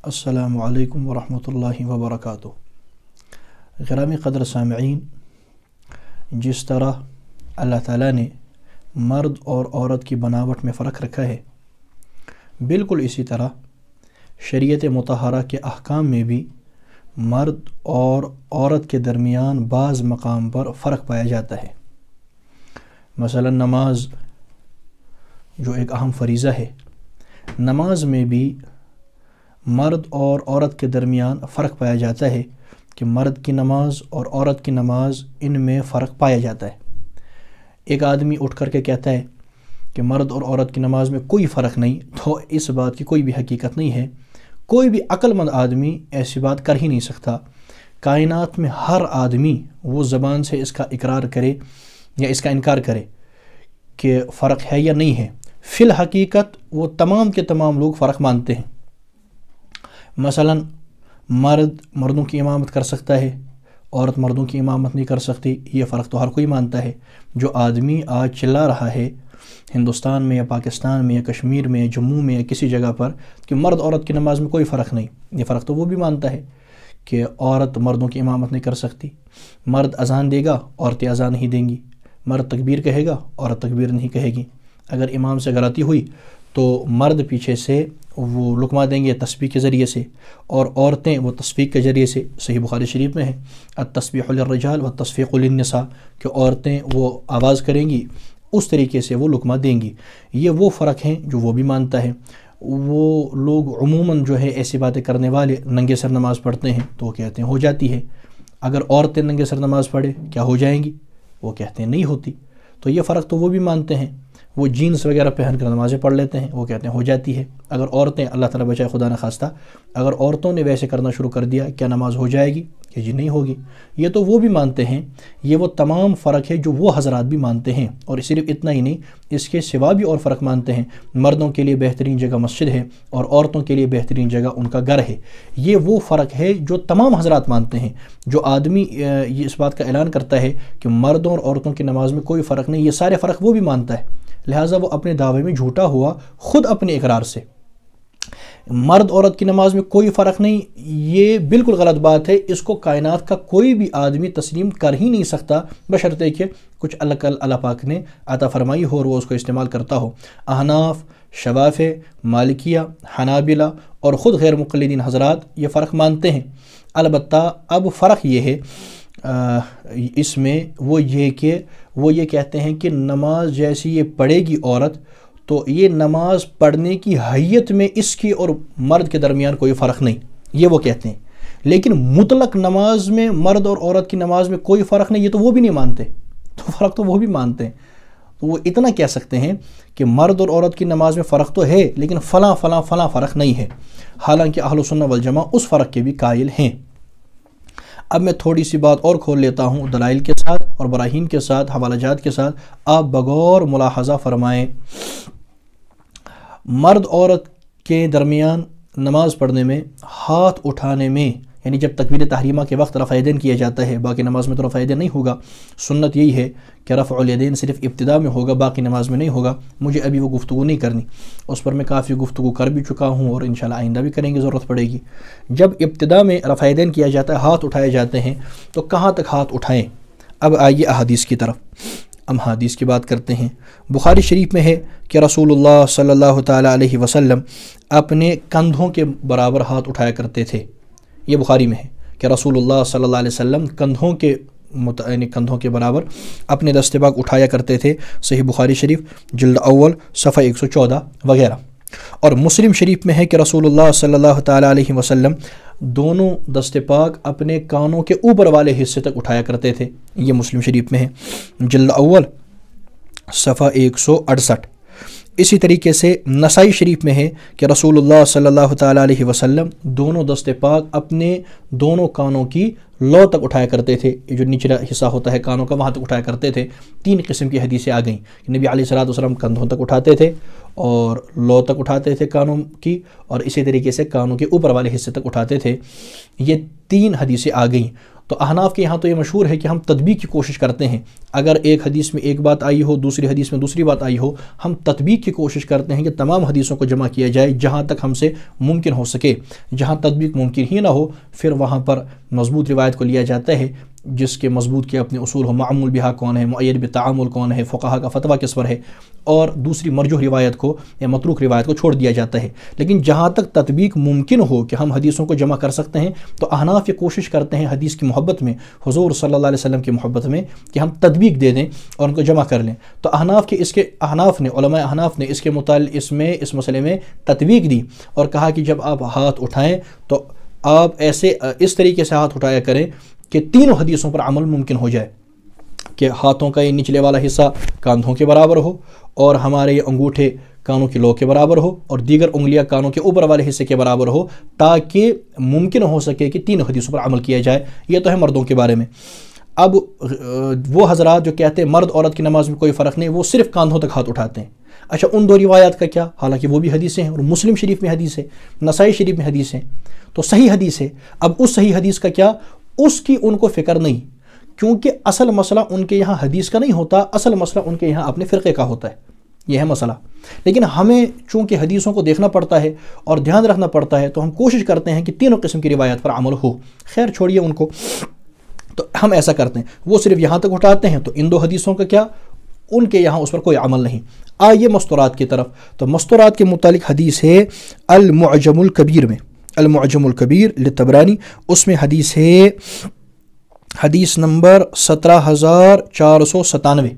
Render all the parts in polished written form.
السلام علیکم ورحمۃ اللہ وبرکاتہ۔ گرامی قدر سامعین، جس طرح اللہ تعالیٰ نے مرد اور عورت کی بناوٹ میں فرق رکھا ہے، بالکل اسی طرح شریعت مطہرہ کے احکام میں بھی مرد اور عورت کے درمیان بعض مقام پر فرق پایا جاتا ہے۔ مثلا نماز جو ایک اہم فریضہ ہے، نماز میں بھی مرد اور عورت کے درمیان فرق پایا جاتا ہے کہ مرد کی نماز اور عورت کی نماز ان میں فرق پایا جاتا ہے۔ ایک آدمی اٹھ کر کے کہتا ہے کہ مرد اور عورت کی نماز میں کوئی فرق نہیں، تو اس بات کی کوئی بھی حقیقت نہیں ہے۔ کوئی بھی عقل مند آدمی ایسی بات کر ہی نہیں سکتا۔ کائنات میں ہر آدمی وہ زبان سے اس کا اقرار کرے یا اس کا انکار کرے کہ فرق ہے یا نہیں ہے، فی الحقیقت وہ تمام کے تمام لوگ فرق مانتے ہیں۔ مثلا مرد مردوں کی امامت کر سکتا ہے، عورت مردوں کی امامت نہیں کر سکتی، یہ فرق تو ہر کوئی مانتا ہے۔ جو آدمی آج چلا رہا ہے ہندوستان میں یا پاکستان میں یا کشمیر میں یا جموں میں یا کسی جگہ پر کہ مرد عورت کی نماز میں کوئی فرق نہیں، یہ فرق تو وہ بھی مانتا ہے کہ عورت مردوں کی امامت نہیں کر سکتی۔ مرد اذان دے گا، عورتیں اذان نہیں دیں گی۔ مرد تکبیر کہے گا، عورت تکبیر نہیں کہے گی۔ اگر امام سے غلطی ہوئی تو مرد پیچھے سے وہ لقمہ دیں گے تسبیح کے ذریعے سے، اور عورتیں وہ تصفیق کے ذریعے سے۔ صحیح بخاری شریف میں ہے التسبیح للرجال والتصفیق للنساء، کہ عورتیں وہ آواز کریں گی، اس طریقے سے وہ لقمہ دیں گی۔ یہ وہ فرق ہیں جو وہ بھی مانتا ہے۔ وہ لوگ عموماً جو ہے ایسی باتیں کرنے والے ننگے سر نماز پڑھتے ہیں تو وہ کہتے ہیں ہو جاتی ہے۔ اگر عورتیں ننگے سر نماز پڑھے کیا ہو جائیں گی؟ وہ کہتے ہیں نہیں ہوتی۔ تو یہ فرق تو وہ بھی مانتے ہیں۔ وہ جینس وغیرہ پہن کر نمازیں پڑھ لیتے ہیں، وہ کہتے ہیں ہو جاتی ہے۔ اگر عورتیں، اللہ تعالیٰ بچائے خدا نخواستہ، اگر عورتوں نے ویسے کرنا شروع کر دیا کیا نماز ہو جائے گی؟ کہ جی نہیں ہوگی۔ یہ تو وہ بھی مانتے ہیں۔ یہ وہ تمام فرق ہے جو وہ حضرات بھی مانتے ہیں، اور صرف اتنا ہی نہیں، اس کے سوا بھی اور فرق مانتے ہیں۔ مردوں کے لیے بہترین جگہ مسجد ہے اور عورتوں کے لیے بہترین جگہ ان کا گھر ہے۔ یہ وہ فرق ہے جو تمام حضرات مانتے ہیں۔ جو آدمی یہ اس بات کا اعلان کرتا ہے کہ مردوں اور عورتوں کی نماز میں کوئی فرق نہیں، یہ سارے فرق وہ بھی مانتا ہے، لہٰذا وہ اپنے دعوے میں جھوٹا ہوا خود اپنے اقرار سے۔ مرد عورت کی نماز میں کوئی فرق نہیں، یہ بالکل غلط بات ہے۔ اس کو کائنات کا کوئی بھی آدمی تسلیم کر ہی نہیں سکتا، بشرطے کہ کچھ اللہ پاک نے عطا فرمائی ہو اور وہ اس کو استعمال کرتا ہو۔ احناف، شوافع، مالکیہ، حنابلہ اور خود غیر مقلدین حضرات یہ فرق مانتے ہیں۔ البتہ اب فرق یہ ہے اس میں وہ یہ کہ وہ یہ کہتے ہیں کہ نماز جیسی یہ پڑھے گی عورت تو یہ نماز پڑھنے کی حیت میں اس کی اور مرد کے درمیان کوئی فرق نہیں، یہ وہ کہتے ہیں۔ لیکن مطلق نماز میں مرد اور عورت کی نماز میں کوئی فرق نہیں، یہ تو وہ بھی نہیں مانتے۔ تو فرق تو وہ بھی مانتے ہیں۔ تو وہ اتنا کہہ سکتے ہیں کہ مرد اور عورت کی نماز میں فرق تو ہے لیکن فلاں فلاں فلاں فرق نہیں ہے، حالانکہ اہل سنہ والجماعہ اس فرق کے بھی قائل ہیں۔ اب میں تھوڑی سی بات اور کھول لیتا ہوں دلائل کے ساتھ اور براہین کے ساتھ، حوالہ جات کے ساتھ، آپ بغور ملاحظہ فرمائیں۔ مرد عورت کے درمیان نماز پڑھنے میں ہاتھ اٹھانے میں، یعنی جب تکبیر تحریمہ کے وقت رفع یدین کیا جاتا ہے، باقی نماز میں تو رفع یدین نہیں ہوگا۔ سنت یہی ہے کہ رفع الیدین صرف ابتدا میں ہوگا، باقی نماز میں نہیں ہوگا۔ مجھے ابھی وہ گفتگو نہیں کرنی، اس پر میں کافی گفتگو کر بھی چکا ہوں اور انشاءاللہ آئندہ بھی کریں گے، ضرورت پڑے گی۔ جب ابتدا میں رفع یدین کیا جاتا ہے، ہاتھ اٹھائے جاتے ہیں، تو کہاں تک ہاتھ اٹھائیں؟ اب آئیے احادیث کی طرف۔ ہم حدیث کی بات کرتے ہیں۔ بخاری شریف میں ہے کہ رسول اللہ صلی اللہ تعالیٰ علیہ وسلم اپنے کندھوں کے برابر ہاتھ اٹھایا کرتے تھے۔ یہ بخاری میں ہے کہ رسول اللہ صلی اللہ علیہ وسلم کندھوں کے برابر اپنے دست پاک اٹھایا کرتے تھے۔ صحیح بخاری شریف جلد اول صفحہ 114 وغیرہ۔ اور مسلم شریف میں ہے کہ رسول اللہ صلی اللہ تعالیٰ علیہ وسلم دونوں دست پاک اپنے کانوں کے اوپر والے حصے تک اٹھایا کرتے تھے۔ یہ مسلم شریف میں ہے جلد اول صفحہ 168۔ اسی طریقے سے نسائی شریف میں ہے کہ رسول اللہ صلی اللہ تعالیٰ علیہ وسلم دونوں دست پاک اپنے دونوں کانوں کی لو تک اٹھایا کرتے تھے۔ یہ جو نچلا حصہ ہوتا ہے کانوں کا، وہاں تک اٹھایا کرتے تھے۔ 3 قسم کی حدیثیں آ گئیں کہ نبی علیہ الصلوۃ والسلام کندھوں تک اٹھاتے تھے اور لو تک اٹھاتے تھے کانوں کی، اور اسی طریقے سے کانوں کے اوپر والے حصے تک اٹھاتے تھے۔ یہ 3 حدیثیں آ گئیں۔ تو احناف کے یہاں تو یہ مشہور ہے کہ ہم تطبیق کی کوشش کرتے ہیں، اگر ایک حدیث میں ایک بات آئی ہو، دوسری حدیث میں دوسری بات آئی ہو، ہم تطبیق کی کوشش کرتے ہیں کہ تمام حدیثوں کو جمع کیا جائے جہاں تک ہم سے ممکن ہو سکے۔ جہاں تطبیق ممکن ہی نہ ہو پھر وہاں پر مضبوط روایت کو لیا جاتا ہے، جس کے مضبوط کے اپنے اصول ہو، معمول بہا کون ہے، معید بتعامل کون ہے، فقہا کا فتویٰ کس پر ہے، اور دوسری مرجوح روایت کو یا متروک روایت کو چھوڑ دیا جاتا ہے۔ لیکن جہاں تک تطبیق ممکن ہو کہ ہم حدیثوں کو جمع کر سکتے ہیں تو احناف یہ کوشش کرتے ہیں حدیث کی محبت میں، حضور صلی اللہ علیہ وسلم کی محبت میں، کہ ہم تطبیق دے دیں اور ان کو جمع کر لیں۔ تو احناف نے علماء احناف نے اس کے متعلق اس مسئلے میں تطبیق دی اور کہا کہ جب آپ ہاتھ اٹھائیں تو آپ اس طریقے سے ہاتھ اٹھایا کریں کہ تینوں حدیثوں پر عمل ممکن ہو جائے، کہ ہاتھوں کا یہ نچلے والا حصہ کاندھوں کے برابر ہو، اور ہمارے یہ انگوٹھے کانوں کی لو کے برابر ہو، اور دیگر انگلیاں کانوں کے اوپر والے حصے کے برابر ہو، تاکہ ممکن ہو سکے کہ تینوں حدیثوں پر عمل کیا جائے۔ یہ تو ہے مردوں کے بارے میں۔ اب وہ حضرات جو کہتے ہیں مرد عورت کی نماز میں کوئی فرق نہیں، وہ صرف کاندھوں تک ہاتھ اٹھاتے ہیں، اچھا ان دو روایات کا کیا؟ حالانکہ وہ بھی حدیثیں ہیں، اور مسلم شریف میں حدیث ہے، نسائی شریف میں حدیث ہے، تو صحیح حدیث ہے۔ اب اس صحیح حدیث کا کیا؟ اس کی ان کو فکر نہیں، کیونکہ اصل مسئلہ ان کے یہاں حدیث کا نہیں ہوتا، اصل مسئلہ ان کے یہاں اپنے فرقے کا ہوتا ہے، یہ ہے مسئلہ۔ لیکن ہمیں چونکہ حدیثوں کو دیکھنا پڑتا ہے اور دھیان رکھنا پڑتا ہے، تو ہم کوشش کرتے ہیں کہ تینوں قسم کی روایت پر عمل ہو۔ خیر چھوڑیے ان کو، تو ہم ایسا کرتے ہیں، وہ صرف یہاں تک اٹھاتے ہیں، تو ان دو حدیثوں کا کیا؟ ان کے یہاں اس پر کوئی عمل نہیں۔ آئیے مستورات کی طرف، تو مستورات کے متعلق حدیث ہے المعجم الکبیر میں، المعجم الکبیر للطبرانی، اس میں حدیث ہے حدیث نمبر 17497،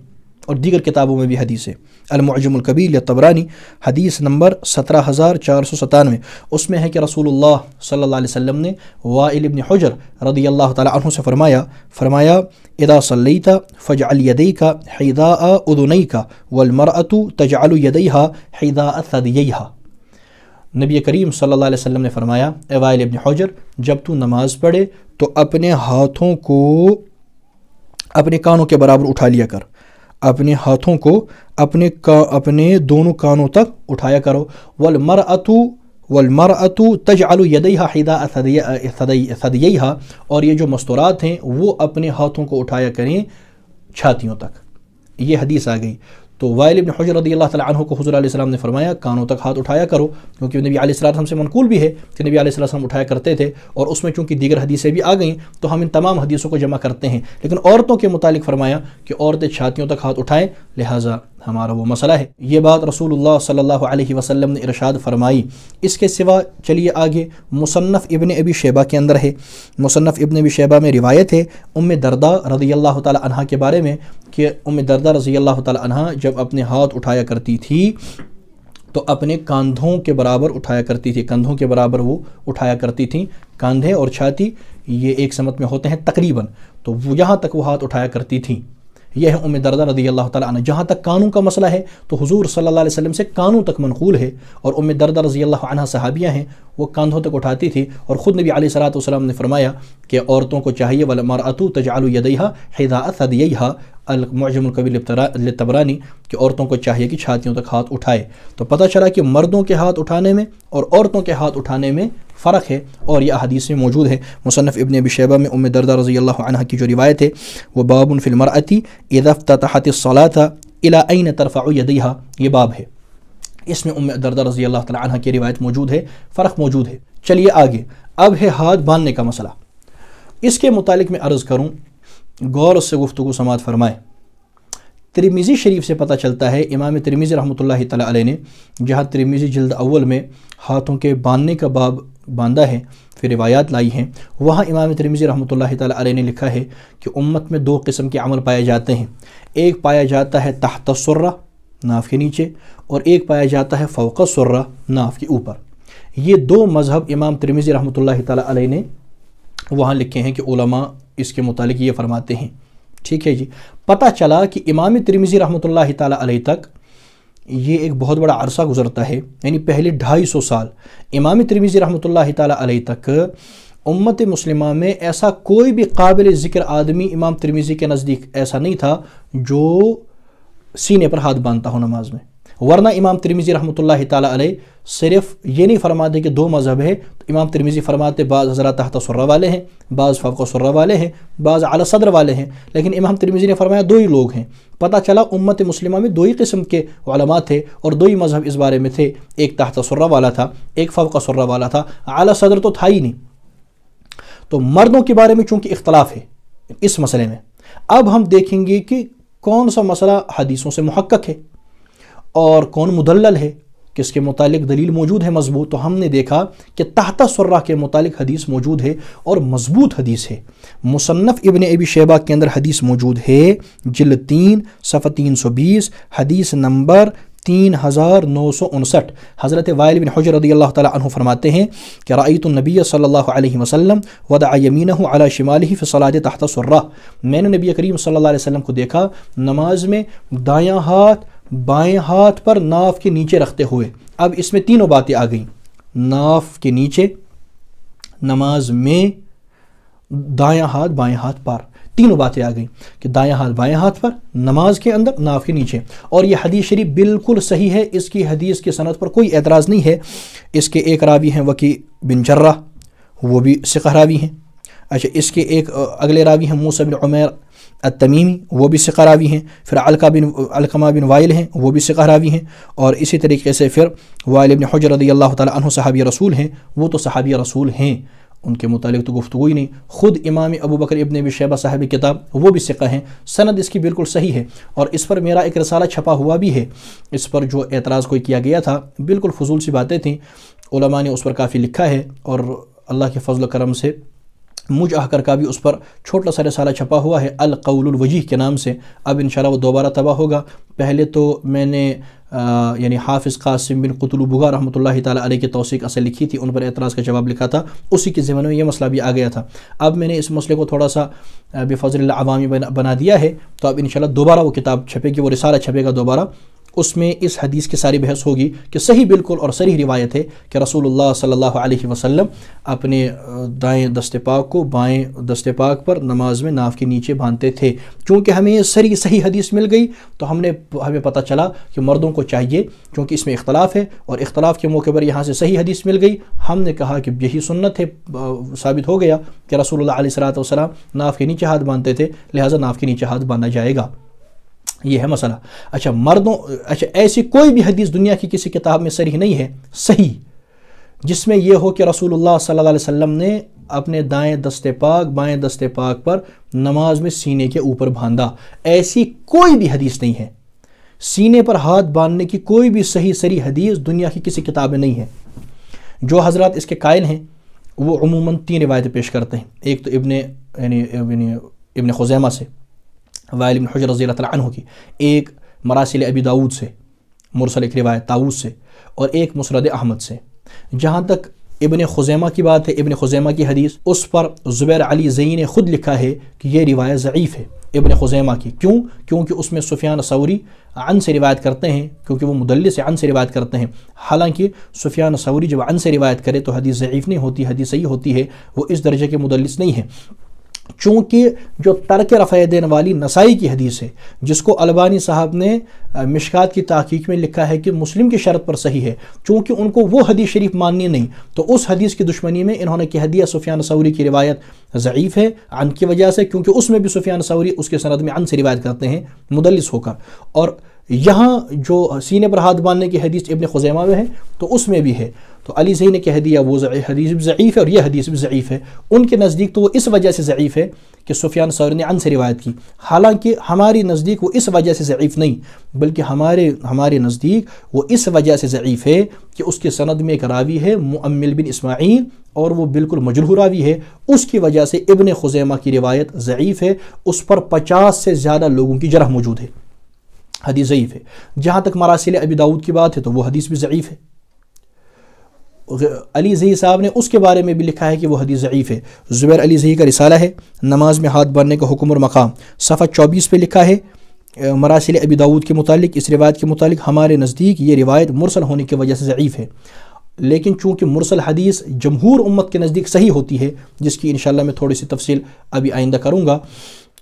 اور دیگر کتابوں میں بھی حدیث ہے المعجم الکبیر للطبرانی حدیث نمبر 17497۔ اس میں ہے کہ رسول اللہ صلی اللہ علیہ وسلم نے وائل ابن حجر رضی اللہ تعالی عنہ سے فرمایا اذا صلیت فاجعل یدیک حذاء اذنیک والمرأة تجعل یدیہا حذاء ثدییہا۔ نبی کریم صلی اللہ علیہ وسلم نے فرمایا، اے وائل ابن حجر، جب تو نماز پڑھے تو اپنے ہاتھوں کو اپنے کانوں کے برابر اٹھا لیا کر، اپنے ہاتھوں کو اپنے دونوں کانوں تک اٹھایا کرو۔ والمرأة تجعل یدیہا حذاء ثدییہا، اور یہ جو مستورات ہیں وہ اپنے ہاتھوں کو اٹھایا کریں چھاتیوں تک۔ یہ حدیث آ گئی۔ تو وائل ابن حجر رضی اللہ تعالیٰ عنہ کو حضور علیہ السلام نے فرمایا کانوں تک ہاتھ اٹھایا کرو، کیونکہ نبی علیہ السلام سے منقول بھی ہے کہ نبی علیہ السلام اٹھایا کرتے تھے، اور اس میں چونکہ دیگر حدیثیں بھی آ گئیں تو ہم ان تمام حدیثوں کو جمع کرتے ہیں۔ لیکن عورتوں کے متعلق فرمایا کہ عورتیں چھاتیوں تک ہاتھ اٹھائیں، لہٰذا ہمارا وہ مسئلہ ہے۔ یہ بات رسول اللہ صلی اللہ علیہ وسلم نے ارشاد فرمائی۔ اس کے سوا چلیے آگے، مصنف ابن ابی شیبہ کے اندر ہے، مصنف ابن ابی شیبہ میں روایت ہے ام درداء رضی اللہ تعالی عنہا کے بارے میں، کہ ام درداء رضی اللہ تعالی عنہا جب اپنے ہاتھ اٹھایا کرتی تھی تو اپنے کاندھوں کے برابر اٹھایا کرتی تھی، کندھوں کے برابر وہ اٹھایا کرتی تھیں۔ کاندھے اور چھاتی یہ ایک سمت میں ہوتے ہیں تقریباً، تو وہ یہاں تک وہ ہاتھ اٹھایا کرتی تھیں۔ یہ ہے ام درداء رضی اللہ تعالیٰ عنہ۔ جہاں تک کانوں کا مسئلہ ہے تو حضور صلی اللہ علیہ وسلم سے کانوں تک منقول ہے، اور ام درداء رضی اللہ عنہ صحابیہ ہیں، وہ کاندھوں تک اٹھاتی تھی، اور خود نبی علیہ الصلوۃ والسلام نے فرمایا کہ عورتوں کو چاہیے والمرأة تجعل یدیہا حذاء ثدییہا، المعجم الکبیر للطبرانی، کہ عورتوں کو چاہیے کہ چھاتیوں تک ہاتھ اٹھائے۔ تو پتہ چلا کہ مردوں کے ہاتھ اٹھانے میں اور عورتوں کے ہاتھ اٹھانے میں فرق ہے، اور یہ احادیث میں موجود ہے۔ مصنف ابن ابی شیبہ میں ام درداء رضی اللہ عنہ کی جو روایت ہے وہ باب فی المرأة اذا افتتحت الصلاة الى این ترفع یدیہا، یہ باب ہے، اس میں ام درداء رضی اللہ تعالی عنہ کی روایت موجود ہے، فرق موجود ہے۔ چلیے آگے، اب ہے ہاتھ باندھنے کا مسئلہ۔ اس کے متعلق میں عرض کروں، غور سے گفتگو سماعت فرمائیں۔ ترمذی شریف سے پتہ چلتا ہے، امام ترمذی رحمۃ اللہ تعالی علیہ نے جہاں ترمذی جلد اول میں ہاتھوں کے باندھنے کا باب باندھا ہے، پھر روایات لائی ہیں، وہاں امام ترمذی رحمۃ اللہ تعالی علیہ نے لکھا ہے کہ امت میں دو قسم کے عمل پائے جاتے ہیں، ایک پایا جاتا ہے تحت السرہ، ناف کے نیچے، اور ایک پایا جاتا ہے فوق السرہ، ناف کے اوپر۔ یہ دو مذہب امام ترمذی رحمۃ اللہ تعالی علیہ نے وہاں لکھے ہیں کہ علماء اس کے متعلق یہ فرماتے ہیں۔ ٹھیک ہے جی، پتہ چلا کہ امام ترمذی رحمۃ اللہ تعالی علیہ تک یہ ایک بہت بڑا عرصہ گزرتا ہے، یعنی پہلے 250 سال امام ترمذی رحمۃ اللہ تعالی علیہ تک امت مسلمہ میں ایسا کوئی بھی قابل ذکر آدمی امام ترمذی کے نزدیک ایسا نہیں تھا جو سینے پر ہاتھ باندھتا ہو نماز میں، ورنہ امام ترمذی رحمۃ اللہ تعالیٰ علیہ صرف یہ نہیں فرماتے کہ دو مذہب ہے، تو امام ترمذی فرماتے بعض حضرات تحت سرہ والے ہیں، بعض فوق سرہ والے ہیں، بعض اعلی صدر والے ہیں، لیکن امام ترمذی نے فرمایا دو ہی لوگ ہیں۔ پتہ چلا امت مسلمہ میں دو ہی قسم کے علماء تھے اور دو ہی مذہب اس بارے میں تھے، ایک تحت سرہ والا تھا، ایک فوق سرہ والا تھا، اعلی صدر تو تھا ہی نہیں۔ تو مردوں کے بارے میں چونکہ اختلاف ہے اس مسئلے میں، اب ہم دیکھیں گے کہ کون سا مسئلہ حدیثوں سے محقق ہے اور کون مدلل ہے، کس کے متعلق دلیل موجود ہے مضبوط۔ تو ہم نے دیکھا کہ تحت سرہ کے متعلق حدیث موجود ہے اور مضبوط حدیث ہے۔ مصنف ابن ابی شیبہ کے اندر حدیث موجود ہے، جلد 3 صفحہ 320، حدیث نمبر 3959۔ حضرت وائل بن حجر رضی اللہ تعالیٰ عنہ فرماتے ہیں کہ رأیت النبی صلی اللہ علیہ وسلم وضع یمینہ علی شمالہ فی الصلاۃ تحت سرہ، میں نے نبی کریم صلی اللہ علیہ وسلم کو دیکھا نماز میں دایاں ہاتھ بائیں ہاتھ پر ناف کے نیچے رکھتے ہوئے۔ اب اس میں تینوں باتیں آ گئیں، ناف کے نیچے، نماز میں دایاں ہاتھ بائیں ہاتھ پر، تینوں باتیں آ گئیں کہ دایاں ہاتھ بائیں ہاتھ پر، نماز کے اندر، ناف کے نیچے۔ اور یہ حدیث شریف بالکل صحیح ہے، اس کی حدیث کی سند پر کوئی اعتراض نہیں ہے۔ اس کے ایک راوی ہیں وکی بن جرہ، وہ بھی ثقہ راوی ہیں۔ اچھا، اس کے ایک اگلے راوی ہیں موسیٰ بن عمیر التمیمی، وہ بھی ثقہ راوی ہیں۔ پھر علقمہ بن وائل ہیں، وہ بھی ثقہ راوی ہیں۔ اور اسی طریقے سے پھر وائل بن حجر رضی اللہ تعالیٰ عنہ صحابی رسول ہیں، وہ تو صحابی رسول ہیں، ان کے متعلق تو گفتگو ہی نہیں۔ خود امام ابو بکر ابن ابی شیبہ صاحب کتاب، وہ بھی ثقہ ہیں، سند اس کی بالکل صحیح ہے۔ اور اس پر میرا ایک رسالہ چھپا ہوا بھی ہے، اس پر جو اعتراض کوئی کیا گیا تھا، بالکل فضول سی باتیں تھیں، علماء نے اس پر کافی لکھا ہے، اور اللہ کے فضل و کرم سے مجھ آ کر کا بھی اس پر چھوٹا سا رسالہ چھپا ہوا ہے القول الوجیح کے نام سے۔ اب انشاءاللہ وہ دوبارہ طبع ہوگا۔ پہلے تو میں نے یعنی حافظ قاسم بن قطلبغہ رحمۃ اللہ تعالیٰ علیہ کی توثیق اصل لکھی تھی، ان پر اعتراض کا جواب لکھا تھا، اسی کے ضمن میں یہ مسئلہ بھی آ گیا تھا۔ اب میں نے اس مسئلے کو تھوڑا سا بفضل اللہ عوامی بنا دیا ہے، تو اب انشاءاللہ دوبارہ وہ کتاب چھپے گی، وہ رسالہ چھپے گا دوبارہ۔ اس میں اس حدیث کی ساری بحث ہوگی کہ صحیح بالکل اور صحیح روایت ہے کہ رسول اللہ صلی اللہ علیہ وسلم اپنے دائیں دست پاک کو بائیں دست پاک پر نماز میں ناف کے نیچے باندھتے تھے۔ چونکہ ہمیں یہ صحیح حدیث مل گئی تو ہمیں پتہ چلا کہ مردوں کو چاہیے، چونکہ اس میں اختلاف ہے اور اختلاف کے موقع پر یہاں سے صحیح حدیث مل گئی، ہم نے کہا کہ یہی سنت ہے، ثابت ہو گیا کہ رسول اللہ علیہ الصلوۃ والسلام ناف کے نیچے ہاتھ باندھتے تھے، لہٰذا ناف کے نیچے ہاتھ باندھا جائے گا۔ یہ ہے مسئلہ۔ اچھا، ایسی کوئی بھی حدیث دنیا کی کسی کتاب میں صریح نہیں ہے صحیح جس میں یہ ہو کہ رسول اللہ صلی اللہ علیہ وسلم نے اپنے دائیں دست پاک بائیں دست پاک پر نماز میں سینے کے اوپر باندھا، ایسی کوئی بھی حدیث نہیں ہے۔ سینے پر ہاتھ باندھنے کی کوئی بھی صحیح حدیث دنیا کی کسی کتاب میں نہیں ہے۔ جو حضرات اس کے قائل ہیں وہ عموماً 3 روایتیں پیش کرتے ہیں، ایک تو ابن خزیمہ سے وائل بن حجر رضی اللہ تعالیٰ عنہ کی، ایک مراسل ابی داؤد سے مرسل ایک روایت طاووس سے، اور ایک مسند احمد سے۔ جہاں تک ابن خزیمہ کی بات ہے، ابن خزیمہ کی حدیث، اس پر زبیر علی زئی نے خود لکھا ہے کہ یہ روایت ضعیف ہے ابن خزیمہ کی۔ کیونکہ اس میں سفیان ثوری عن سے روایت کرتے ہیں، کیونکہ وہ مدلس عن سے روایت کرتے ہیں۔ حالانکہ سفیان ثوری جب عن سے روایت کرے تو حدیث ضعیف نہیں ہوتی، حدیث صحیح ہوتی ہے، وہ اس درجے کے مدلس نہیں ہے۔ چونکہ جو ترک رفع دین والی نسائی کی حدیث ہے، جس کو البانی صاحب نے مشکات کی تحقیق میں لکھا ہے کہ مسلم کی شرط پر صحیح ہے، چونکہ ان کو وہ حدیث شریف ماننی نہیں، تو اس حدیث کی دشمنی میں انہوں نے کہہ دیا سفیان ثوری کی روایت ضعیف ہے عن کی وجہ سے، کیونکہ اس میں بھی سفیان ثوری اس کے سند میں عن سے روایت کرتے ہیں مدلس ہو کر۔ اور یہاں جو سینے پر ہاتھ باندھنے کی حدیث ابن خزیمہ میں ہے تو اس میں بھی ہے، تو علی زئی نے کہہ دیا وہ حدیث بھی ضعیف ہے اور یہ حدیث بھی ضعیف ہے۔ ان کے نزدیک تو وہ اس وجہ سے ضعیف ہے کہ سفیان ثوری نے عن سے روایت کی، حالانکہ ہماری نزدیک وہ اس وجہ سے ضعیف نہیں، بلکہ ہمارے نزدیک وہ اس وجہ سے ضعیف ہے کہ اس کے سند میں ایک راوی ہے مؤمل بن اسماعیل، اور وہ بالکل مجروح راوی ہے، اس کی وجہ سے ابن خزیمہ کی روایت ضعیف ہے، اس پر 50 سے زیادہ لوگوں کی جرح موجود ہے، حدیث ضعیف ہے۔ جہاں تک مراسل ابی داؤد کی بات ہے تو وہ حدیث بھی ضعیف ہے۔ علی زئی صاحب نے اس کے بارے میں بھی لکھا ہے کہ وہ حدیث ضعیف ہے۔ زبیر علی زئی کا رسالہ ہے نماز میں ہاتھ باندھنے کا حکم اور مقام، صفحہ 24 پہ لکھا ہے مراسل ابی داؤد کے متعلق، اس روایت کے متعلق ہمارے نزدیک یہ روایت مرسل ہونے کی وجہ سے ضعیف ہے، لیکن چونکہ مرسل حدیث جمہور امت کے نزدیک صحیح ہوتی ہے، جس کی انشاءاللہ میں تھوڑی سی تفصیل ابھی آئندہ کروں گا،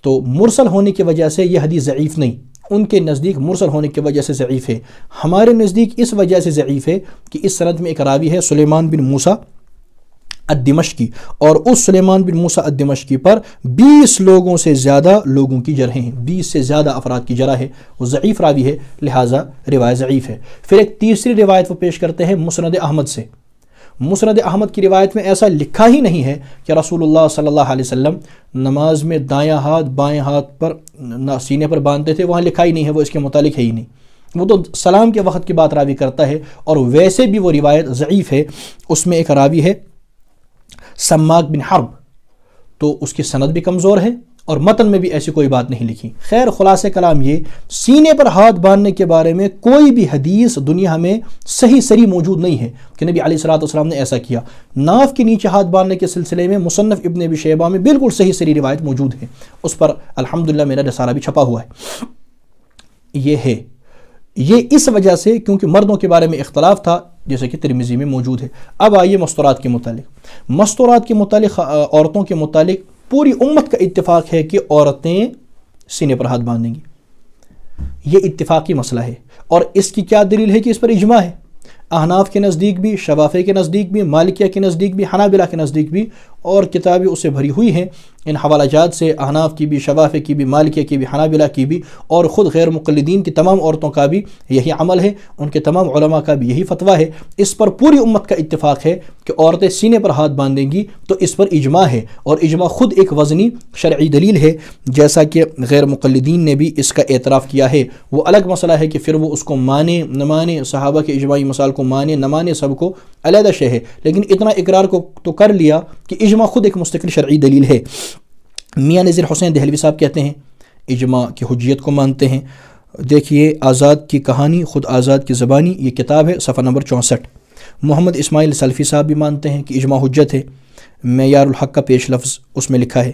تو مرسل ہونے کی وجہ سے یہ حدیث ضعیف نہیں، ان کے نزدیک مرسل ہونے کی وجہ سے ضعیف ہے، ہمارے نزدیک اس وجہ سے ضعیف ہے کہ اس سند میں ایک راوی ہے سلیمان بن موسیٰ الدمشقی، اور اس سلیمان بن موسیٰ الدمشقی پر 20 لوگوں سے زیادہ لوگوں کی جرحیں ہیں، 20 سے زیادہ افراد کی جرح ہے، وہ ضعیف راوی ہے، لہٰذا روایت ضعیف ہے۔ پھر ایک تیسری روایت وہ پیش کرتے ہیں مسند احمد سے۔ مسند احمد کی روایت میں ایسا لکھا ہی نہیں ہے کہ رسول اللہ صلی اللہ علیہ وسلم نماز میں دایاں ہاتھ بائیں ہاتھ پر سینے پر باندھتے تھے، وہاں لکھا ہی نہیں ہے، وہ اس کے متعلق ہے ہی نہیں، وہ تو سلام کے وقت کی بات راوی کرتا ہے، اور ویسے بھی وہ روایت ضعیف ہے۔ اس میں ایک راوی ہے سماک بن حرب، تو اس کی سند بھی کمزور ہے، اور متن میں بھی ایسی کوئی بات نہیں لکھی۔ خیر خلاصہ کلام یہ، سینے پر ہاتھ باندھنے کے بارے میں کوئی بھی حدیث دنیا میں صحیح سری موجود نہیں ہے کہ نبی علیہ الصلوۃ والسلام نے ایسا کیا۔ ناف کے نیچے ہاتھ باندھنے کے سلسلے میں مصنف ابن ابی شیبہ میں بالکل صحیح سری روایت موجود ہے، اس پر الحمدللہ میرا رسالہ بھی چھپا ہوا ہے۔ یہ ہے، یہ اس وجہ سے کیونکہ مردوں کے بارے میں اختلاف تھا جیسے کہ ترمذی میں موجود ہے۔ اب آئیے مستورات کے متعلق۔ مستورات کے متعلق، عورتوں کے متعلق پوری امت کا اتفاق ہے کہ عورتیں سینے پر ہاتھ باندھیں گی، یہ اتفاقی مسئلہ ہے، اور اس کی کیا دلیل ہے کہ اس پر اجماع ہے۔ احناف کے نزدیک بھی، شوافی کے نزدیک بھی، مالکیہ کے نزدیک بھی، حنابلہ کے نزدیک بھی، اور کتابیں اس سے بھری ہوئی ہیں ان حوالہ جات سے، احناف کی بھی، شوافی کی بھی، مالکیہ کی بھی، حنابلہ کی بھی، اور خود غیر مقلدین کی تمام عورتوں کا بھی یہی عمل ہے، ان کے تمام علماء کا بھی یہی فتویٰ ہے۔ اس پر پوری امت کا اتفاق ہے کہ عورتیں سینے پر ہاتھ باندھیں گی، تو اس پر اجماع ہے، اور اجماع خود ایک وزنی شرعی دلیل ہے، جیسا کہ غیر مقلدین نے بھی اس کا اعتراف کیا ہے۔ وہ الگ مسئلہ ہے کہ پھر وہ اس کو مانے نہ مانے، صحابہ کے اجماعی مسائل کو مانے نہ مانے، سب کو علیحدہ شے ہے، لیکن اتنا اقرار کو تو کر لیا کہ اجماع خود ایک مستقل شرعی دلیل ہے۔ میاں نذیر حسین دہلوی صاحب کہتے ہیں اجماع کی حجیت کو مانتے ہیں۔ دیکھیے آزاد کی کہانی خود آزاد کی زبانی، یہ کتاب ہے، صفحہ نمبر 64۔ محمد اسماعیل سلفی صاحب بھی مانتے ہیں کہ اجماع حجت ہے، معیار الحق کا پیش لفظ اس میں لکھا ہے۔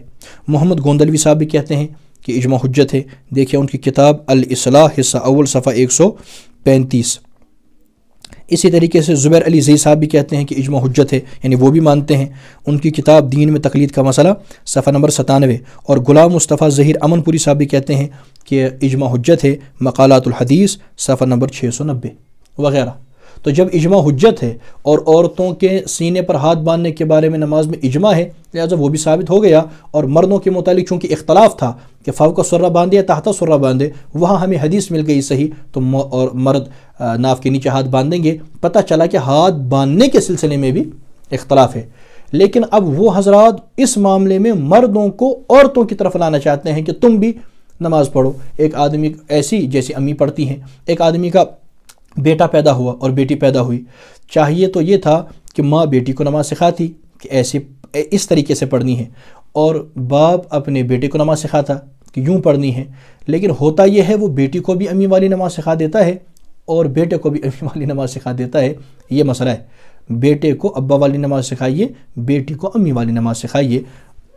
محمد گوندلوی صاحب بھی کہتے ہیں کہ اجماع حجت ہے، دیکھیے ان کی کتاب الاصلاح حصہ اول صفحہ 135۔ اسی طریقے سے زبیر علی زئی صاحب بھی کہتے ہیں کہ اجماع حجت ہے، یعنی وہ بھی مانتے ہیں۔ ان کی کتاب دین میں تقلید کا مسئلہ صفحہ نمبر 97، اور غلام مصطفیٰ ظہیر امن پوری صاحب بھی کہتے ہیں کہ اجماع حجت ہے، مقالات الحدیث صفحہ نمبر 690 وغیرہ۔ تو جب اجماع حجت ہے اور عورتوں کے سینے پر ہاتھ باندھنے کے بارے میں نماز میں اجماع ہے، لہٰذا وہ بھی ثابت ہو گیا۔ اور مردوں کے متعلق چونکہ اختلاف تھا کہ فوق سرہ باندھے یا تحت سرہ باندھے، وہاں ہمیں حدیث مل گئی صحیح، تو اور مرد ناف کے نیچے ہاتھ باندھیں گے۔ پتہ چلا کہ ہاتھ باندھنے کے سلسلے میں بھی اختلاف ہے، لیکن اب وہ حضرات اس معاملے میں مردوں کو عورتوں کی طرف لانا چاہتے ہیں کہ تم بھی نماز پڑھو۔ ایک آدمی ایسی جیسے امی پڑھتی ہیں، ایک آدمی کا بیٹا پیدا ہوا اور بیٹی پیدا ہوئی، چاہیے تو یہ تھا کہ ماں بیٹی کو نماز سکھاتی کہ ایسے اس طریقے سے پڑھنی ہے، اور باپ اپنے بیٹے کو نماز سکھاتا کہ یوں پڑھنی ہے، لیکن ہوتا یہ ہے وہ بیٹی کو بھی امی والی نماز سکھا دیتا ہے اور بیٹے کو بھی امی والی نماز سکھا دیتا ہے۔ یہ مسئلہ ہے، بیٹے کو ابا والی نماز سکھائیے، بیٹی کو امی والی نماز سکھائیے۔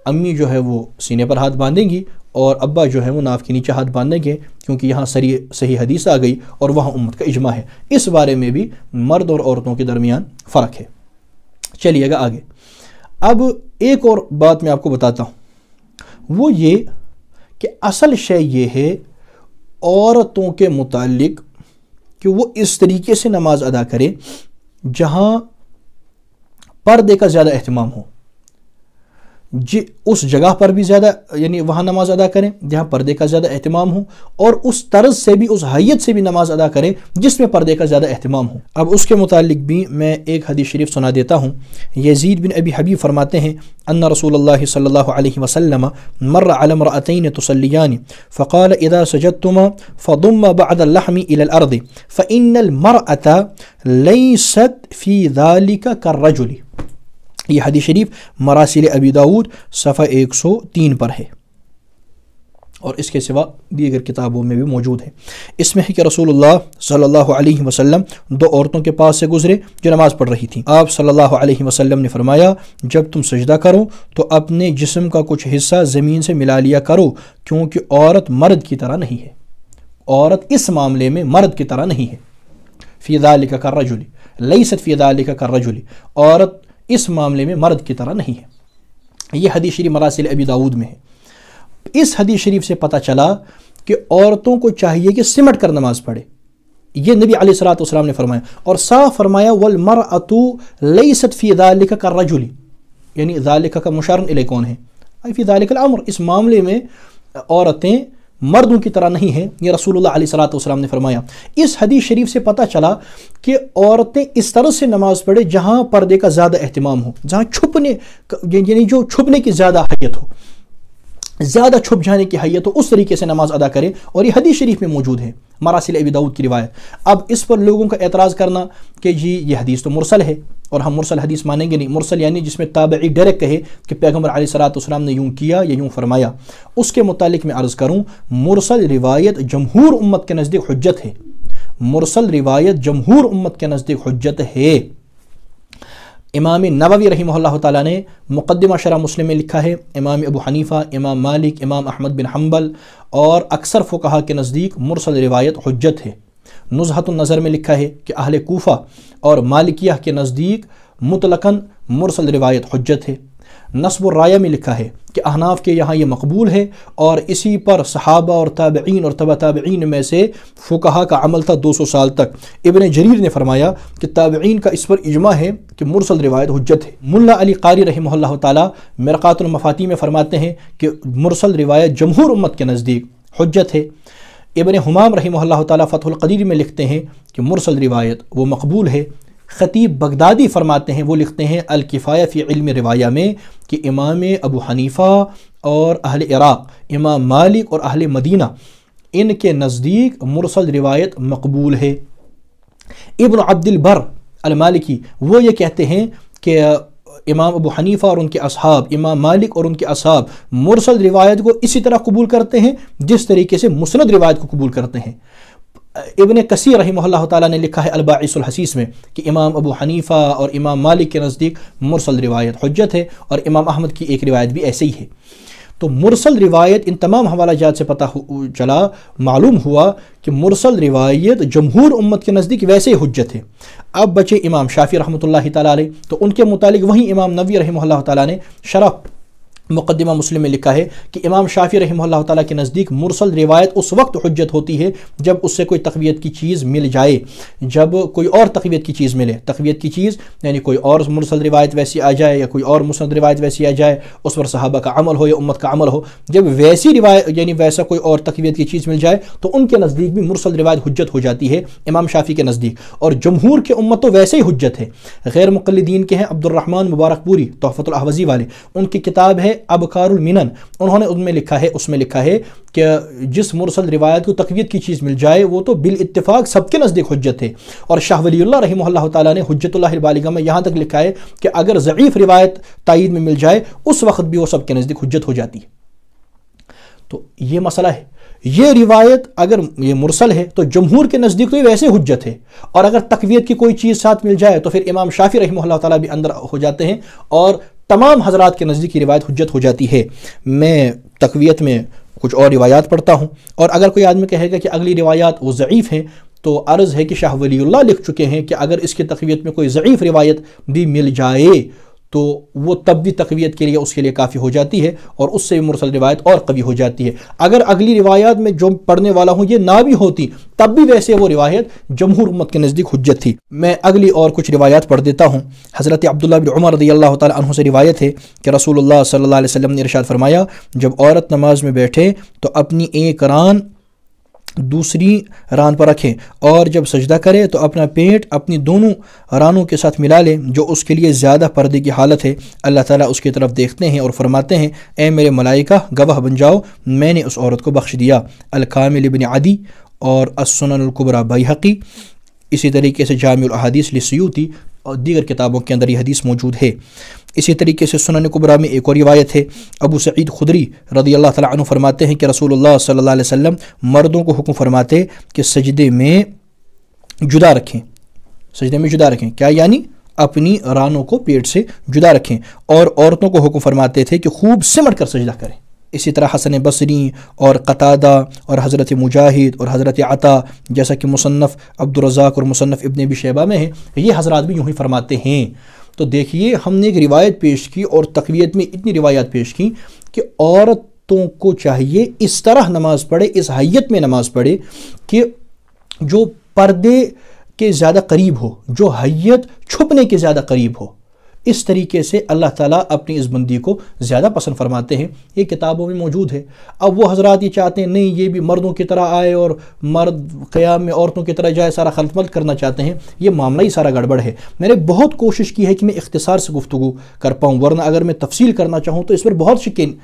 امی جو ہے وہ سینے پر ہاتھ باندھیں گی اور ابا جو ہے وہ ناف کے نیچے ہاتھ باندھیں گے، کیونکہ یہاں صحیح حدیث آ گئی اور وہاں امت کا اجماع ہے۔ اس بارے میں بھی مرد اور عورتوں کے درمیان فرق ہے۔ چلیے گا آگے۔ اب ایک اور بات میں آپ کو بتاتا ہوں، وہ یہ کہ اصل شے یہ ہے عورتوں کے متعلق کہ وہ اس طریقے سے نماز ادا کرے جہاں پردے کا زیادہ اہتمام ہو، اس جگہ پر بھی زیادہ، یعنی وہاں نماز ادا کریں جہاں پردے کا زیادہ اہتمام ہو، اور اس طرز سے بھی، اس حیت سے بھی نماز ادا کریں جس میں پردے کا زیادہ اہتمام ہو۔ اب اس کے متعلق بھی میں ایک حدیث شریف سنا دیتا ہوں۔ یزید بن ابی حبیب فرماتے ہیں ان رسول اللہ صلی اللہ علیہ وسلم مر علی امرأتین تصلیان فقال اذا سجدتما فضم بعد اللحم الى الارض فان المرأة ليست في ذلك كالرجل۔ یہ حدیث شریف مراسل ابی داود صفحہ 103 پر ہے، اور اس کے سوا دیگر کتابوں میں بھی موجود ہے۔ اس میں ہے کہ رسول اللہ صلی اللہ علیہ وسلم دو عورتوں کے پاس سے گزرے جو نماز پڑھ رہی تھیں۔ آپ صلی اللہ علیہ وسلم نے فرمایا جب تم سجدہ کرو تو اپنے جسم کا کچھ حصہ زمین سے ملا لیا کرو، کیونکہ عورت مرد کی طرح نہیں ہے، عورت اس معاملے میں مرد کی طرح نہیں ہے۔ فی ذالک کالرجل، لیست فی ذالک کالرجل، عورت اس معاملے میں مرد کی طرح نہیں ہے۔ یہ حدیث شریف مراسل ابی داود میں ہے۔ اس حدیث شریف سے پتہ چلا کہ عورتوں کو چاہیے کہ سمٹ کر نماز پڑھے، یہ نبی علیہ الصلوۃ والسلام نے فرمایا، اور صاف فرمایا وَالْمَرْأَةُ لَيْسَتْ فِي ذَلِكَ كَالرَّجُلِ، یعنی ذالک کا مشار الیہ کون ہے؟ فی ذالک الامر، اس معاملے میں عورتیں مردوں کی طرح نہیں ہیں، یہ رسول اللہ علیہ الصلوۃ والسلام نے فرمایا۔ اس حدیث شریف سے پتہ چلا کہ عورتیں اس طرح سے نماز پڑھے جہاں پردے کا زیادہ اہتمام ہو، جہاں چھپنے یعنی جو چھپنے کی زیادہ حیت ہو، زیادہ چھپ جانے کی حیت ہو، اس طریقے سے نماز ادا کرے، اور یہ حدیث شریف میں موجود ہے، مراسل ابی داؤد کی روایت۔ اب اس پر لوگوں کا اعتراض کرنا کہ جی یہ حدیث تو مرسل ہے اور ہم مرسل حدیث مانیں گے نہیں، مرسل یعنی جس میں تابعی ڈائریکٹ کہے کہ پیغمبر علیہ الصلوۃ والسلام نے یوں کیا یا یوں فرمایا، اس کے متعلق میں عرض کروں مرسل روایت جمہور امت کے نزدیک حجت ہے، مرسل روایت جمہور امت کے نزدیک حجت ہے۔ امام نووی رحمہ اللہ تعالیٰ نے مقدمہ شرح مسلم میں لکھا ہے، امام ابو حنیفہ، امام مالک، امام احمد بن حنبل اور اکثر فقہا کے نزدیک مرسل روایت حجت ہے۔ نزہۃ النظر میں لکھا ہے کہ اہل کوفہ اور مالکیہ کے نزدیک مطلقاً مرسل روایت حجت ہے۔ نصب الرایہ میں لکھا ہے کہ احناف کے یہاں یہ مقبول ہے، اور اسی پر صحابہ اور تابعین اور تبع تابعین میں سے فقہا کا عمل تھا 200 سال تک۔ ابن جریر نے فرمایا کہ تابعین کا اس پر اجماع ہے کہ مرسل روایت حجت ہے۔ ملا علی قاری رحمہ اللہ تعالی مرقات المفاتیح میں فرماتے ہیں کہ مرسل روایت جمہور امت کے نزدیک حجت ہے۔ ابن حمام رحمہ اللہ تعالی فتح القدیر میں لکھتے ہیں کہ مرسل روایت وہ مقبول ہے۔ خطیب بغدادی فرماتے ہیں، وہ لکھتے ہیں الکفایہ فی علم روایہ میں کہ امام ابو حنیفہ اور اہل عراق، امام مالک اور اہل مدینہ، ان کے نزدیک مرسل روایت مقبول ہے۔ ابن عبد البر المالکی وہ یہ کہتے ہیں کہ امام ابو حنیفہ اور ان کے اصحاب، امام مالک اور ان کے اصحاب مرسل روایت کو اسی طرح قبول کرتے ہیں جس طریقے سے مسند روایت کو قبول کرتے ہیں۔ ابن کثیر رحمہ اللہ تعالیٰ نے لکھا ہے الباعث الحسیس میں کہ امام ابو حنیفہ اور امام مالک کے نزدیک مرسل روایت حجت ہے، اور امام احمد کی ایک روایت بھی ایسے ہی ہے۔ تو مرسل روایت ان تمام حوالہ جات سے پتہ چلا، معلوم ہوا کہ مرسل روایت جمہور امت کے نزدیک ویسے ہی حجت ہے۔ اب بچے امام شافعی رحمۃ اللہ تعالیٰ علیہ، تو ان کے متعلق وہیں امام نووی رحمہ اللہ تعالیٰ نے شرح مقدمہ مسلم میں لکھا ہے کہ امام شافعی رحمہ اللہ تعالیٰ کے نزدیک مرسل روایت اس وقت حجت ہوتی ہے جب اس سے کوئی تقویت کی چیز مل جائے، جب کوئی اور تقویت کی چیز ملے۔ تقویت کی چیز یعنی کوئی اور مرسل روایت ویسی آ جائے یا کوئی اور مسند روایت ویسی آ جائے، اس پر صحابہ کا عمل ہو یا امت کا عمل ہو، جب ویسی روایت یعنی ویسا کوئی اور تقویت کی چیز مل جائے تو ان کے نزدیک بھی مرسل روایت حجت ہو جاتی ہے امام شافعی کے نزدیک، اور جمہور کے امت تو ویسے ہی حجت ہے۔ غیر مقلدین کے ہیں عبد الرحمن مبارک پوری تحفۃ الاحوزی والے، ان کی کتاب ہے ابکار المنن، انہوں نے اس میں لکھا ہے کہ جس مرسل روایت کو تقویت کی چیز مل جائے وہ تو بالاتفاق سب کے نزدیک حجت ہے۔ اور شاہ ولی اللہ رحمہ اللہ تعالیٰ نے حجت اللہ البالغہ میں یہاں تک لکھا ہے کہ اگر ضعیف روایت تائید میں مل جائے اس وقت بھی وہ سب کے نزدیک حجت ہو جاتی ہے۔ تو یہ مسئلہ ہے، یہ روایت اگر یہ مرسل ہے تو جمہور کے نزدیک تو یہ ویسے حجت ہے، اور اگر تقویت کی کوئی چیز ساتھ مل جائے تو پھر امام شافعی رحمہ اللہ تعالیٰ بھی اندر ہو جاتے ہیں، اور تمام حضرات کے نزدیک یہ روایت حجت ہو جاتی ہے۔ میں تقویت میں کچھ اور روایات پڑھتا ہوں، اور اگر کوئی آدمی کہے گا کہ اگلی روایات وہ ضعیف ہیں تو عرض ہے کہ شاہ ولی اللہ لکھ چکے ہیں کہ اگر اس کی تقویت میں کوئی ضعیف روایت بھی مل جائے تو وہ تب بھی تقویت کے لیے اس کے لیے کافی ہو جاتی ہے، اور اس سے مرسل روایت اور قوی ہو جاتی ہے۔ اگر اگلی روایات میں جو پڑھنے والا ہوں یہ نہ بھی ہوتی تب بھی ویسے وہ روایت جمہور امت کے نزدیک حجت تھی۔ میں اگلی اور کچھ روایات پڑھ دیتا ہوں۔ حضرت عبداللہ بن عمر رضی اللہ تعالیٰ عنہ سے روایت ہے کہ رسول اللہ صلی اللہ علیہ وسلم نے ارشاد فرمایا، جب عورت نماز میں بیٹھے تو اپنی ایک ران دوسری ران پر رکھیں، اور جب سجدہ کرے تو اپنا پیٹ اپنی دونوں رانوں کے ساتھ ملا لے جو اس کے لیے زیادہ پردے کی حالت ہے۔ اللہ تعالیٰ اس کی طرف دیکھتے ہیں اور فرماتے ہیں، اے میرے ملائکہ گواہ بن جاؤ، میں نے اس عورت کو بخش دیا۔ الکامل ابن عدی اور السنن الکبریٰ بیہقی، اسی طریقے سے جامع الاحادیث للسیوطی اور دیگر کتابوں کے اندر یہ حدیث موجود ہے۔ اسی طریقے سے سنن کبریٰ میں ایک اور روایت ہے، ابو سعید خدری رضی اللہ تعالیٰ عنہ فرماتے ہیں کہ رسول اللہ صلی اللہ علیہ وسلم مردوں کو حکم فرماتے کہ سجدے میں جدا رکھیں، سجدے میں جدا رکھیں، کیا یعنی اپنی رانوں کو پیٹ سے جدا رکھیں، اور عورتوں کو حکم فرماتے تھے کہ خوب سمٹ کر سجدہ کریں۔ اسی طرح حسن بصری اور قتادہ اور حضرت مجاہد اور حضرت عطا، جیسا کہ مصنف عبدالرزاق اور مصنف ابن ابی شیبہ میں ہے، یہ حضرات بھی یوں ہی فرماتے ہیں۔ تو دیکھیے ہم نے ایک روایت پیش کی اور تقویت میں اتنی روایات پیش کی کہ عورت عورتوں کو چاہیے اس طرح نماز پڑھے، اس حیت میں نماز پڑھے کہ جو پردے کے زیادہ قریب ہو، جو حیت چھپنے کے زیادہ قریب ہو. اس طریقے سے اللہ تعالیٰ اپنی اس بندی کو زیادہ پسند فرماتے ہیں. یہ کتابوں میں موجود ہے. اب وہ حضرات یہ چاہتے ہیں نہیں یہ بھی مردوں کی طرح آئے اور مرد قیام میں عورتوں کی طرح جائے، سارا خلط ملط کرنا چاہتے ہیں. یہ معاملہ ہی سارا گڑبڑ ہے. میں نے بہت کوشش کی ہے کہ میں اختصار سے گفتگو کر پاؤں، ورنہ اگر میں تفصیل کرنا چاہوں تو اس پر بہت شکین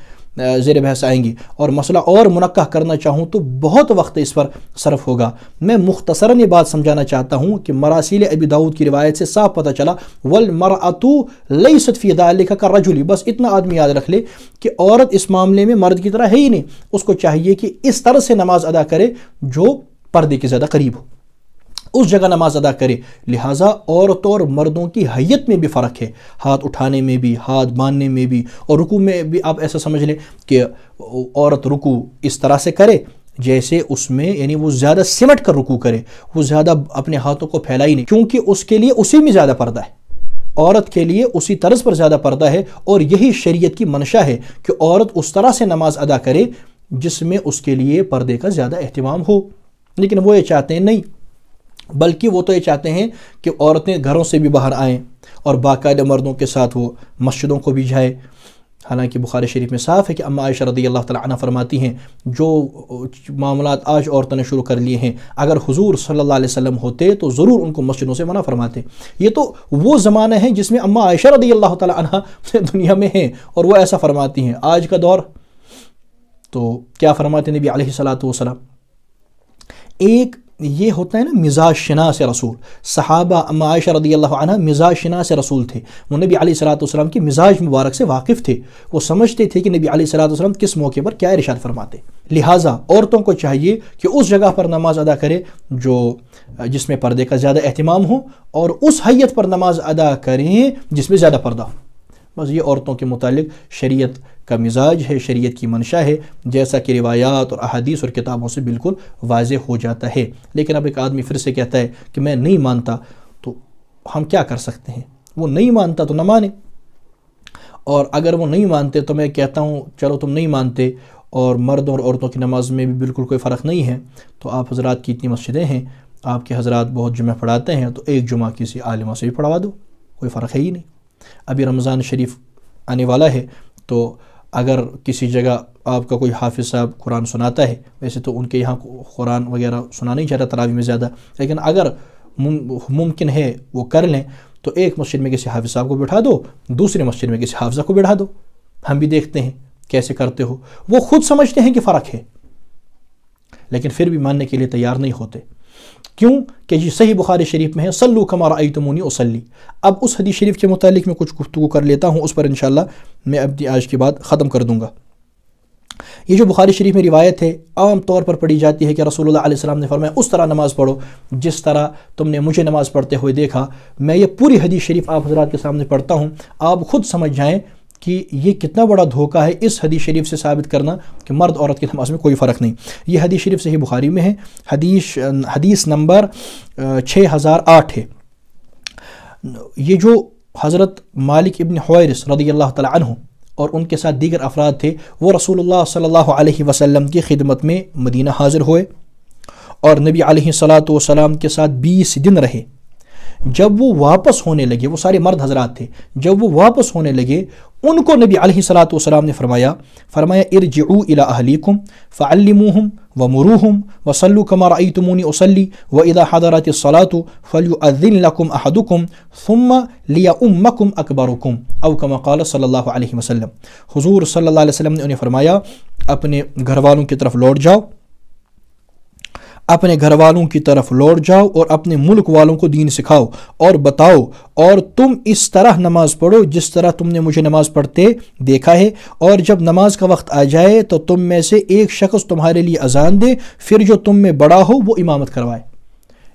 زیر بحث آئیں گی، اور مسئلہ اور منقح کرنا چاہوں تو بہت وقت اس پر صرف ہوگا. میں مختصراً یہ بات سمجھانا چاہتا ہوں کہ مراسیل ابی داؤد کی روایت سے صاف پتہ چلا وَالْمَرْأَةُ لَيْسَتْ فِي ذَلِكَ كَالرَّجُلِ، بس اتنا آدمی یاد رکھ لے کہ عورت اس معاملے میں مرد کی طرح ہے ہی نہیں. اس کو چاہیے کہ اس طرح سے نماز ادا کرے جو پردے کے زیادہ قریب ہو، اس جگہ نماز ادا کرے. لہٰذا عورتوں اور مردوں کی حیت میں بھی فرق ہے، ہاتھ اٹھانے میں بھی، ہاتھ باندھنے میں بھی، اور رکوع میں بھی. آپ ایسا سمجھ لیں کہ عورت رکوع اس طرح سے کرے جیسے اس میں یعنی وہ زیادہ سمٹ کر رکوع کرے، وہ زیادہ اپنے ہاتھوں کو پھیلا ہی نہیں، کیونکہ اس کے لیے اسی میں زیادہ پردہ ہے. عورت کے لیے اسی طرز پر زیادہ پردہ ہے، اور یہی شریعت کی منشا ہے کہ عورت اس طرح سے نماز ادا کرے جس میں اس کے لیے پردے کا زیادہ اہتمام ہو. لیکن وہ یہ چاہتے ہیں نہیں، بلکہ وہ تو یہ چاہتے ہیں کہ عورتیں گھروں سے بھی باہر آئیں اور باقاعدہ مردوں کے ساتھ وہ مسجدوں کو بھی جائے. حالانکہ بخاری شریف میں صاف ہے کہ اما عائشہ رضی اللہ تعالیٰ عنہ فرماتی ہیں جو معاملات آج عورتوں نے شروع کر لیے ہیں، اگر حضور صلی اللہ علیہ وسلم ہوتے تو ضرور ان کو مسجدوں سے منع فرماتے. یہ تو وہ زمانہ ہے جس میں اما عائشہ رضی اللہ تعالیٰ عنہ دنیا میں ہیں اور وہ ایسا فرماتی ہیں. آج کا دور تو کیا فرماتے نبی علیہ الصلوۃ والسلام؟ ایک یہ ہوتا ہے نا مزاج شناس رسول. صحابہ اما عائشہ رضی اللہ عنہ مزاج شناس رسول تھے، وہ نبی علیہ الصلوۃ والسلام کی مزاج مبارک سے واقف تھے. وہ سمجھتے تھے کہ نبی علیہ الصلوۃ والسلام کس موقع پر کیا ارشاد فرماتے. لہٰذا عورتوں کو چاہیے کہ اس جگہ پر نماز ادا کرے جس میں پردے کا زیادہ اہتمام ہو، اور اس حیت پر نماز ادا کریں جس میں زیادہ پردہ ہو. بس یہ عورتوں کے متعلق شریعت کا مزاج ہے، شریعت کی منشا ہے، جیسا کہ روایات اور احادیث اور کتابوں سے بالکل واضح ہو جاتا ہے. لیکن اب ایک آدمی پھر سے کہتا ہے کہ میں نہیں مانتا، تو ہم کیا کر سکتے ہیں؟ وہ نہیں مانتا تو نہ مانے، اور اگر وہ نہیں مانتے تو میں کہتا ہوں چلو تم نہیں مانتے اور مردوں اور عورتوں کی نماز میں بھی بالکل کوئی فرق نہیں ہے، تو آپ حضرات کی اتنی مسجدیں ہیں، آپ کے حضرات بہت جمعہ پڑھاتے ہیں، تو ایک جمعہ کسی عالمہ سے بھی پڑھوا دو، کوئی فرق ہے ہی نہیں. ابھی رمضان شریف آنے والا ہے، تو اگر کسی جگہ آپ کا کوئی حافظ صاحب قرآن سناتا ہے، ویسے تو ان کے یہاں قرآن وغیرہ سنا نہیں جاتا تراویح میں زیادہ، لیکن اگر ممکن ہے وہ کر لیں تو ایک مسجد میں کسی حافظ صاحب کو بٹھا دو، دوسری مسجد میں کسی حافظہ کو بٹھا دو. ہم بھی دیکھتے ہیں کیسے کرتے ہو. وہ خود سمجھتے ہیں کہ فرق ہے، لیکن پھر بھی ماننے کے لیے تیار نہیں ہوتے. کیوں کہ یہ صحیح بخاری شریف میں ہے صلو کما رأیتمونی اصلی. اب اس حدیث شریف کے متعلق میں کچھ گفتگو کر لیتا ہوں، اس پر انشاءاللہ میں اپنی آج کی بات ختم کر دوں گا. یہ جو بخاری شریف میں روایت ہے عام طور پر پڑھی جاتی ہے کہ رسول اللہ علیہ السلام نے فرمایا اس طرح نماز پڑھو جس طرح تم نے مجھے نماز پڑھتے ہوئے دیکھا. میں یہ پوری حدیث شریف آپ حضرات کے سامنے پڑھتا ہوں، آپ خود سمجھ جائیں کہ یہ کتنا بڑا دھوکہ ہے اس حدیث شریف سے ثابت کرنا کہ مرد عورت کی نماز میں کوئی فرق نہیں. یہ حدیث شریف صحیح بخاری میں ہے، حدیث نمبر 6008 ہے. یہ جو حضرت مالک ابن حویرث رضی اللہ تعالی عنہ اور ان کے ساتھ دیگر افراد تھے، وہ رسول اللہ صلی اللہ علیہ وسلم کی خدمت میں مدینہ حاضر ہوئے اور نبی علیہ الصلوۃ والسلام کے ساتھ 20 دن رہے. جب وہ واپس ہونے لگے، وہ سارے مرد حضرات تھے، جب وہ واپس ہونے لگے ان کو نبی علیہ الصلوۃ والسلام نے فرمایا ارجعوا الی اہلیکم فعلموہم ومروہم وصلوا کما رأیتمونی اصلی واذا حضرت الصلاۃ فلیؤذن لکم احدکم ثم لیؤمکم اکبرکم او کما قال صلی اللہ علیہ وسلم. حضور صلی اللہ علیہ وسلم نے انہیں فرمایا اپنے گھر والوں کی طرف لوٹ جاؤ، اپنے گھر والوں کی طرف لوٹ جاؤ اور اپنے ملک والوں کو دین سکھاؤ اور بتاؤ، اور تم اس طرح نماز پڑھو جس طرح تم نے مجھے نماز پڑھتے دیکھا ہے، اور جب نماز کا وقت آ جائے تو تم میں سے ایک شخص تمہارے لیے اذان دے، پھر جو تم میں بڑا ہو وہ امامت کروائے.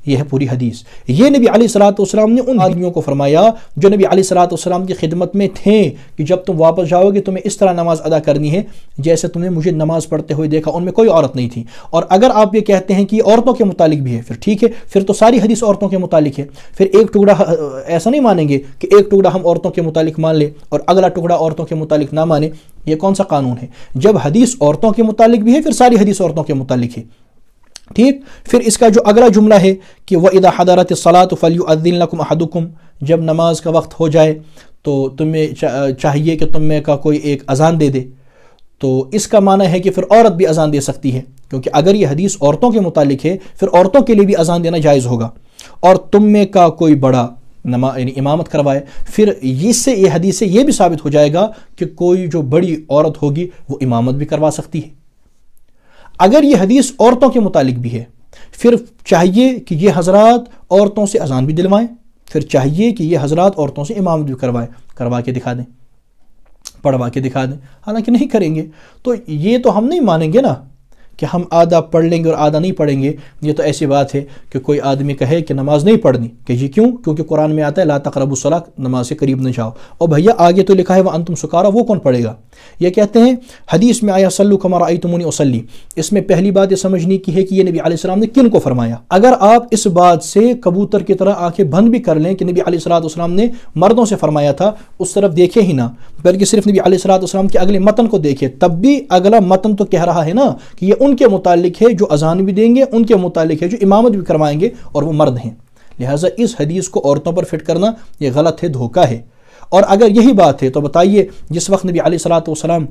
یہ ہے پوری حدیث. یہ نبی علیہ الصلوۃ والسلام نے ان آدمیوں کو فرمایا جو نبی علیہ الصلوۃ والسلام کی خدمت میں تھے کہ جب تم واپس جاؤ گے تمہیں اس طرح نماز ادا کرنی ہے جیسے تم نے مجھے نماز پڑھتے ہوئے دیکھا. ان میں کوئی عورت نہیں تھی. اور اگر آپ یہ کہتے ہیں کہ یہ عورتوں کے متعلق بھی ہے، پھر ٹھیک ہے، پھر تو ساری حدیث عورتوں کے متعلق ہے. پھر ایک ٹکڑا ایسا نہیں مانیں گے کہ ایک ٹکڑا ہم عورتوں کے متعلق مان لیں اور اگلا ٹکڑا عورتوں کے متعلق نہ مانیں. یہ کون سا قانون ہے؟ جب حدیث عورتوں کے متعلق بھی ہے پھر ساری حدیث عورتوں کے متعلق ہے، ٹھیک؟ پھر اس کا جو اگلا جملہ ہے کہ وَإِذَا حَضَرَتِ الصَّلَاةُ فَلْيُؤَذِّن لَكُمْ أَحَدُكُمْ، جب نماز کا وقت ہو جائے تو تمہیں چاہیے کہ تم میں کا کوئی ایک اذان دے دے. تو اس کا معنی ہے کہ پھر عورت بھی اذان دے سکتی ہے، کیونکہ اگر یہ حدیث عورتوں کے متعلق ہے پھر عورتوں کے لیے بھی اذان دینا جائز ہوگا. اور تم میں کا کوئی بڑا یعنی امامت کروائے، پھر اس سے یہ حدیث سے یہ بھی ثابت ہو جائے گا کہ کوئی جو بڑی عورت ہوگی وہ امامت بھی کروا سکتی ہے. اگر یہ حدیث عورتوں کے متعلق بھی ہے پھر چاہیے کہ یہ حضرات عورتوں سے اذان بھی دلوائیں، پھر چاہیے کہ یہ حضرات عورتوں سے امامت بھی کروا کے دکھا دیں، پڑھوا کے دکھا دیں. حالانکہ نہیں کریں گے تو یہ تو ہم نہیں مانیں گے نا کہ ہم آدھا پڑھ لیں گے اور آدھا نہیں پڑھیں گے. یہ تو ایسی بات ہے کہ کوئی آدمی کہے کہ نماز نہیں پڑھنی، کہ جی کیوں؟ کیونکہ قرآن میں آتا ہے لا تقربوا الصلاۃ، نماز سے قریب نہ جاؤ. اور بھیا آگے تو لکھا ہے وانتم سکارا، وہ کون پڑھے گا؟ یہ کہتے ہیں حدیث میں آیا صلوا کما رأیتمونی اصلی. اس میں پہلی بات یہ سمجھنے کی ہے کہ یہ نبی علیہ السلام نے کن کو فرمایا. اگر آپ اس بات سے کبوتر کی طرح آنکھیں بند بھی کر لیں کہ نبی علیہ السلام نے مردوں سے فرمایا تھا، اس طرف دیکھے ہی نہ بلکہ صرف نبی علیہ السلام کے اگلے متن کو دیکھے، تب بھی اگلا متن تو کہہ رہا ہے نا کہ یہ ان کے متعلق ہے جو اذان بھی دیں گے، ان کے متعلق ہے جو امامت بھی کروائیں گے اور وہ مرد ہیں. لہٰذا اس حدیث کو عورتوں پر فٹ کرنا یہ غلط ہے، دھوکہ ہے. اور اگر یہی بات ہے تو بتائیے جس وقت نبی علیہ السلام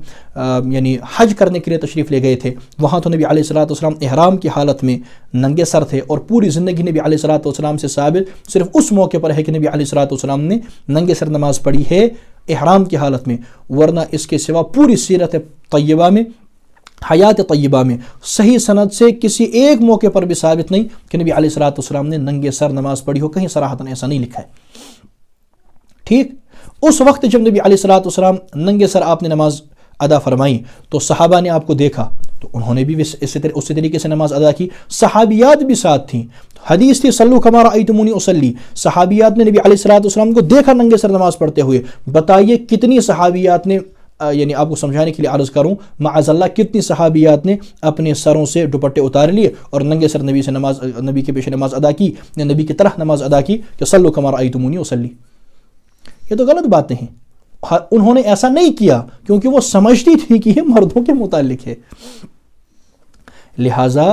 یعنی حج کرنے کے لیے تشریف لے گئے تھے، وہاں تو نبی علیہ السلام احرام کی حالت میں ننگے سر تھے، اور پوری زندگی نبی علیہ السلام سے ثابت صرف اس موقع پر ہے کہ نبی علیہ السلام نے ننگے سر نماز پڑھی ہے احرام کی حالت میں، ورنہ اس کے سوا پوری سیرت طیبہ میں، حیات طیبہ میں صحیح سند سے کسی ایک موقع پر بھی ثابت نہیں کہ نبی علیہ السلام نے ننگے سر نماز پڑھی ہو. کہیں صراحتاً ایسا نہیں لکھا ہے. ٹھیک، اس وقت جب نبی علیہ السلام ننگے سر آپ نے نماز ادا فرمائی تو صحابہ نے آپ کو دیکھا تو انہوں نے بھی اسی طریقے سے نماز ادا کی. صحابیات بھی ساتھ تھیں، حدیث تھی صلوا کما رأیتمونی اصلی. صحابیات نے نبی علیہ السلام کو دیکھا ننگے سر نماز پڑھتے ہوئے. بتائیے کتنی صحابیات نے، یعنی آپ کو سمجھانے کے لیے عرض کروں معاذ اللہ، کتنی صحابیات نے اپنے سروں سے دوپٹے اتار لیے اور ننگے سر نبی کے پیش نماز ادا کی، یا نبی کی طرح نماز ادا کی کہ صلوا کما رأیتمونی اصلی. یہ تو غلط باتیں ہیں. انہوں نے ایسا نہیں کیا کیونکہ وہ سمجھتی تھی کہ یہ مردوں کے متعلق ہے. لہٰذا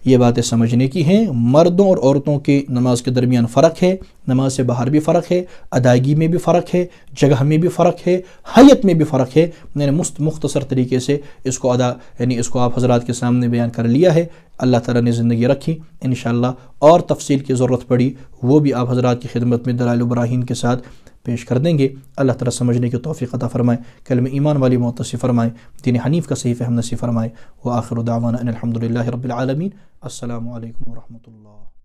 یہ باتیں سمجھنے کی ہیں. مردوں اور عورتوں کے نماز کے درمیان فرق ہے، نماز سے باہر بھی فرق ہے، ادائیگی میں بھی فرق ہے، جگہ میں بھی فرق ہے، حیت میں بھی فرق ہے. میں نے مختصر طریقے سے اس کو اس کو آپ حضرات کے سامنے بیان کر لیا ہے. اللہ تعالیٰ نے زندگی رکھی، انشاءاللہ اور تفصیل کی ضرورت پڑی وہ بھی آپ حضرات کی خدمت میں دلائل و براہین کے ساتھ پیش کر دیں گے. اللہ تعالیٰ سمجھنے کی توفیق عطا فرمائے، کلمہ ایمان والی موت نصیب فرمائے، دین حنیف کا صحیح فہم نصیب فرمائے. وآخر دعوانا ان الحمد للہ رب العالمین. السلام علیکم ورحمۃ اللہ.